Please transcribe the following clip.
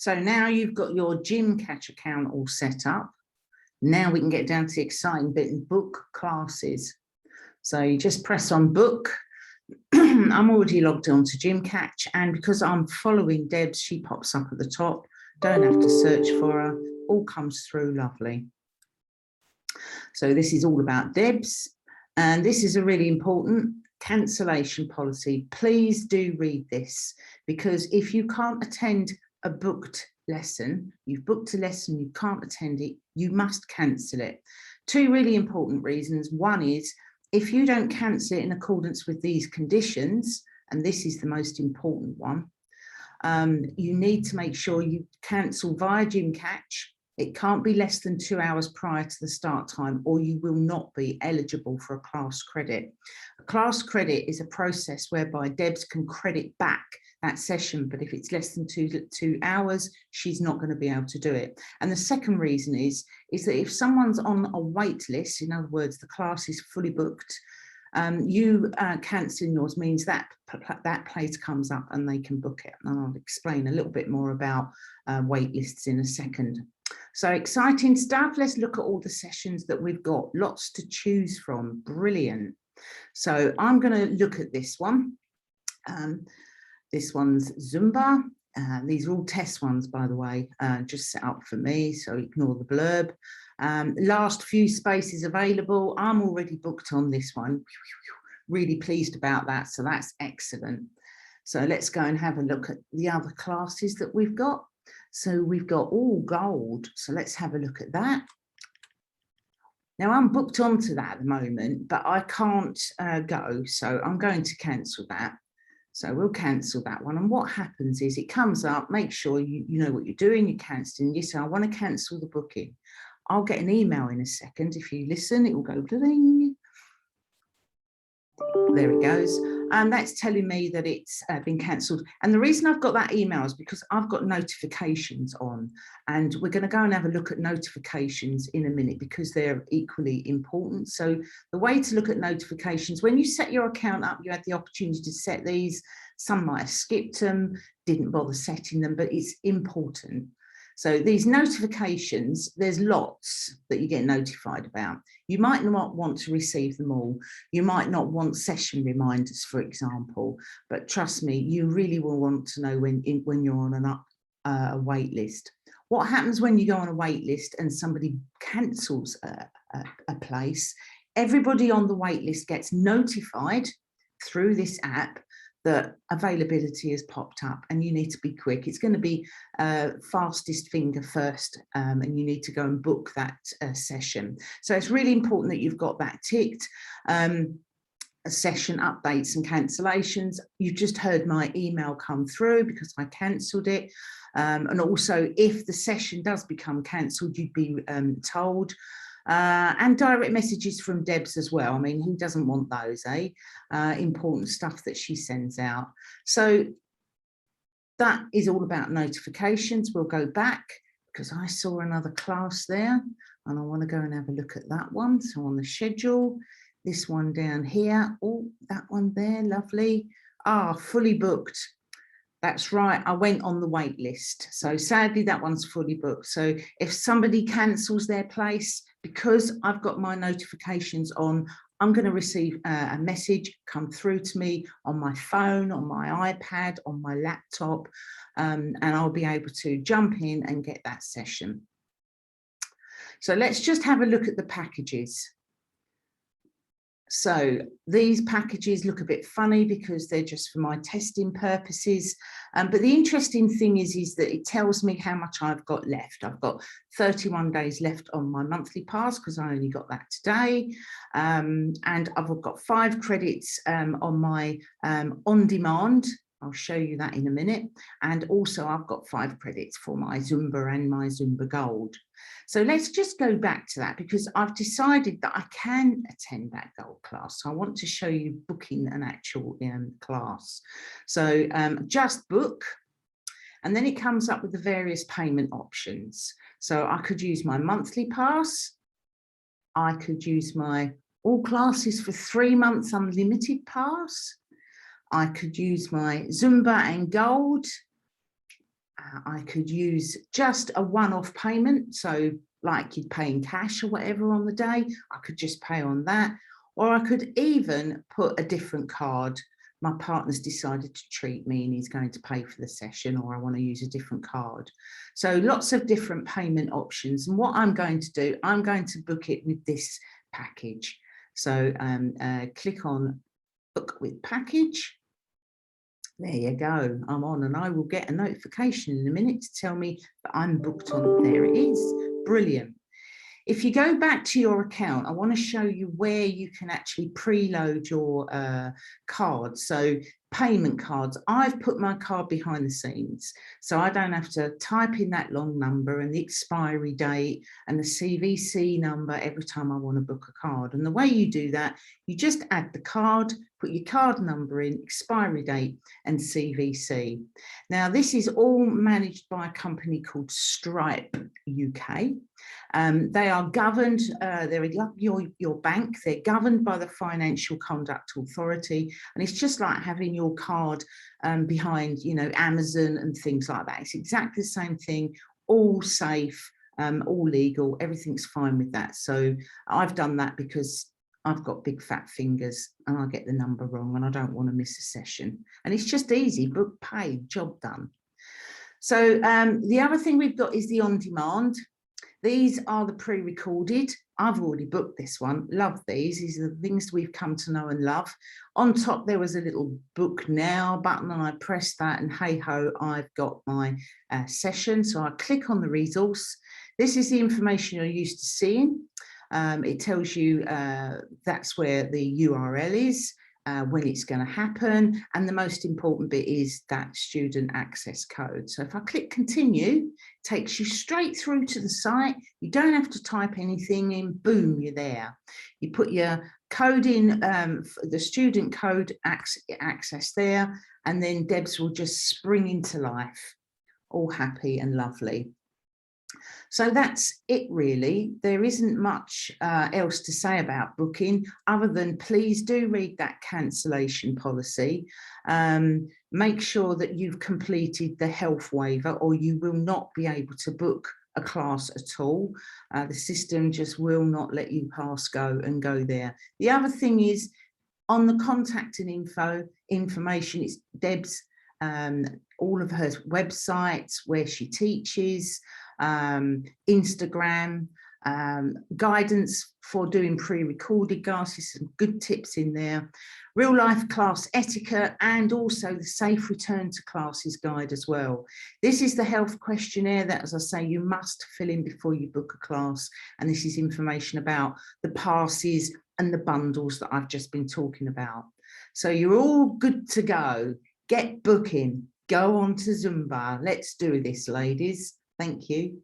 So now you've got your Gymcatch account all set up. Now we can get down to the exciting bit and book classes. So you just press on book. I'm already logged on to Gymcatch, and because I'm following Debs, she pops up at the top. Don't have to search for her. All comes through lovely. So this is all about Debs, and this is a really important cancellation policy. Please do read this, because if you can't attend a booked lesson, you've booked a lesson, you can't attend it, you must cancel it. Two really important reasons. One is, if you don't cancel it in accordance with these conditions, and this is the most important one, you need to make sure you cancel via Gymcatch. It can't be less than 2 hours prior to the start time, or you will not be eligible for a class credit. A class credit is a process whereby Debs can credit back that session, but if it's less than two hours, she's not going to be able to do it. And the second reason is that if someone's on a wait list, in other words, the class is fully booked, you cancelling yours means that place comes up and they can book it. And I'll explain a little bit more about wait lists in a second. So exciting stuff. Let's look at all the sessions that we've got. Lots to choose from. Brilliant. So I'm going to look at this one. This one's Zumba. These are all test ones, by the way, just set up for me, so ignore the blurb. Last few spaces available. I'm already booked on this one. Really pleased about that, so that's excellent. So let's go and have a look at the other classes that we've got. So we've got all gold, so let's have a look at that. Now I'm booked onto that at the moment, but I can't go, so I'm going to cancel that. So we'll cancel that one. And what happens is it comes up, make sure you know what you're doing, you're cancelling. You say, I want to cancel the booking. I'll get an email in a second. If you listen, it will go bling. There it goes. And that's telling me that it's been cancelled. And the reason I've got that email is because I've got notifications on, and we're going to go and have a look at notifications in a minute because they're equally important. So the way to look at notifications, when you set your account up, you had the opportunity to set these. Some might have skipped them, didn't bother setting them, but it's important. So these notifications, there's lots that you get notified about. You might not want to receive them all. You might not want session reminders, for example, but trust me, you really will want to know when you're on a wait list. What happens when you go on a wait list and somebody cancels a place? Everybody on the wait list gets notified through this app that availability has popped up and you need to be quick. It's going to be fastest finger first, and you need to go and book that session. So it's really important that you've got that ticked. Session updates and cancellations. You've just heard my email come through because I cancelled it. And also if the session does become cancelled, you'd be told. And direct messages from Debs as well. I mean, who doesn't want those, eh? Important stuff that she sends out. So that is all about notifications. We'll go back because I saw another class there and I want to go and have a look at that one. So on the schedule, this one down here. Oh, that one there, lovely. Ah, fully booked. That's right, I went on the wait list. So sadly, that one's fully booked. So if somebody cancels their place, because I've got my notifications on, I'm going to receive a message come through to me on my phone, on my iPad, on my laptop, and I'll be able to jump in and get that session. So let's just have a look at the packages. So these packages look a bit funny because they're just for my testing purposes. But the interesting thing is that it tells me how much I've got left. I've got 31 days left on my monthly pass because I only got that today. And I've got 5 credits on my on demand. I'll show you that in a minute. And also I've got 5 credits for my Zumba and my Zumba Gold. So let's just go back to that because I've decided that I can attend that gold class. So I want to show you booking an actual class. So just book, and then it comes up with the various payment options. So I could use my monthly pass. I could use my all classes for 3 months unlimited pass. I could use my Zumba and Gold. I could use just a one-off payment. So like you'd pay in cash or whatever on the day, I could just pay on that. Or I could even put a different card. My partner's decided to treat me and he's going to pay for the session, or I want to use a different card. So lots of different payment options. And what I'm going to do, I'm going to book it with this package. So click on book with package. There you go, I'm on, and I will get a notification in a minute to tell me that I'm booked on. There it is, brilliant. If you go back to your account, I want to show you where you can actually preload your cards. So payment cards, I've put my card behind the scenes, so I don't have to type in that long number and the expiry date and the CVC number every time I want to book a card. And the way you do that, you just add the card, put your card number in, expiry date and CVC. Now, this is all managed by a company called Stripe UK. They are governed, they're like your bank, they're governed by the Financial Conduct Authority, and it's just like having your card behind, you know, Amazon and things like that. It's exactly the same thing, all safe, all legal, everything's fine with that. So I've done that because I've got big fat fingers and I get the number wrong and I don't want to miss a session. And it's just easy, book, pay, job done. So the other thing we've got is the on-demand. These are the pre-recorded. I've already booked this one. Love these. These are the things we've come to know and love. On top, there was a little book now button and I pressed that and hey ho, I've got my session. So I click on the resource. This is the information you're used to seeing. It tells you that's where the URL is, when it's going to happen. And the most important bit is that student access code. So if I click continue, it takes you straight through to the site. You don't have to type anything in, boom, you're there. You put your code in, the student code access there, and then Debs will just spring into life, all happy and lovely. So that's it really. There isn't much else to say about booking other than please do read that cancellation policy. Make sure that you've completed the health waiver or you will not be able to book a class at all. The system just will not let you pass go and go there. The other thing is on the contact and information, it's Debs, all of her websites, where she teaches, Instagram, guidance for doing pre-recorded classes, some good tips in there, real life class etiquette, and also the safe return to classes guide as well. This is the health questionnaire that, as I say, you must fill in before you book a class. And this is information about the passes and the bundles that I've just been talking about. So you're all good to go. Get booking, go on to Zumba. Let's do this, ladies. Thank you.